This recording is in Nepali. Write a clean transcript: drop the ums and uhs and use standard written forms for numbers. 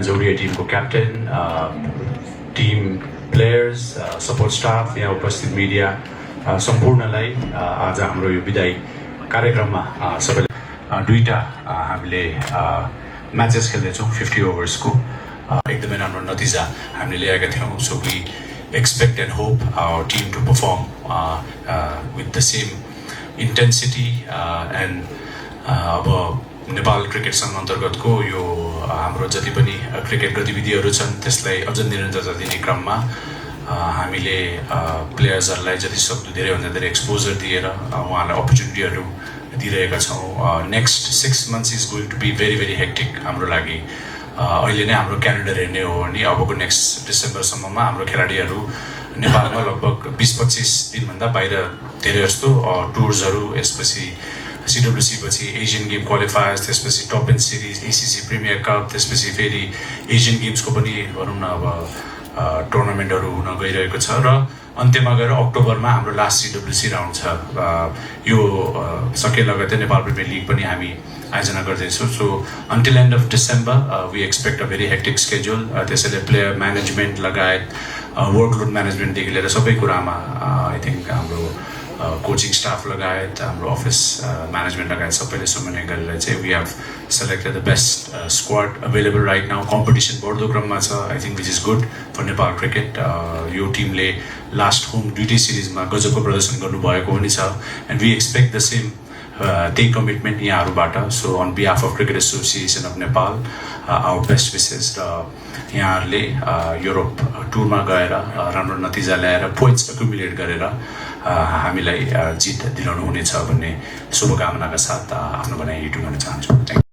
जोडिया टिमको captain, team players, support staff, यहाँ उपस्थित मिडिया सम्पूर्णलाई आज हाम्रो यो विदाई कार्यक्रममा सबैले दुईटा हामीले म्याचेस खेल्दैछौँ 50 ओभर्सको एकदमै राम्रो नतिजा हामीले ल्याएका थियौँ. So we expect and hope our team to perform with the same intensity and अब नेपाल क्रिकेट सङ्घ अन्तर्गतको यो हाम्रो जति पनि क्रिकेट गतिविधिहरू छन् त्यसलाई अझ निरन्तरता दिने क्रममा हामीले प्लेयर्सहरूलाई जति सक्दो धेरैभन्दा धेरै एक्सपोजर दिएर उहाँलाई अपर्च्युनिटीहरू दिइरहेका छौँ. Next 6 months is going to be very very hectic हाम्रो लागि. अहिले नै हाम्रो क्यालेन्डर हेर्ने हो भने अबको नेक्स्ट डिसेम्बरसम्ममा हाम्रो खेलाडीहरू नेपालमा लगभग 20-25 दिनभन्दा बाहिर धेरै जस्तो टुर्सहरू, यसपछि CWC पछि एसियन गेम क्वालिफायर्स, त्यसपछि top and series, ACC premier cup, त्यसपछि फेरि एसियन गेम्सको पनि भनौँ न अब टुर्नामेन्टहरू हुन गइरहेको छ र अन्त्यमा गएर अक्टोबरमा हाम्रो लास्ट CWC राउन्ड छ. यो सके लगतै नेपाल प्रिमियर लिग पनि हामी आयोजना गर्दैछौँ. So until end of December we expect a very hectic schedule. त्यसैले प्लेयर म्यानेजमेन्ट लगायत वर्कलोड म्यानेजमेन्टदेखि लिएर सबै कुरामा आई थिङ्क हाम्रो कोचिङ स्टाफ लगायत हाम्रो अफिस म्यानेजमेन्ट लगायत सबैले समन्वय गरेर चाहिँ we have selected the best squad available right now. Competition बढ्दो क्रममा छ, I think which is good for Nepal cricket. यो टिमले लास्ट होम दुईटै सिरिजमा गजबको प्रदर्शन गर्नुभएको पनि छ and we expect the same त्यही कमिटमेन्ट यहाँहरूबाट. So on behalf of cricket association of Nepal our best wishes र यहाँहरूले युरोप टुरमा गएर राम्रो नतिजा ल्याएर पोइन्ट्स एक्युमुलेट गरेर हामीलाई जित दिलाउनु हुनेछ भन्ने शुभकामनाका साथ आफ्नो भनाइ युट्युब गर्न चाहन्छु.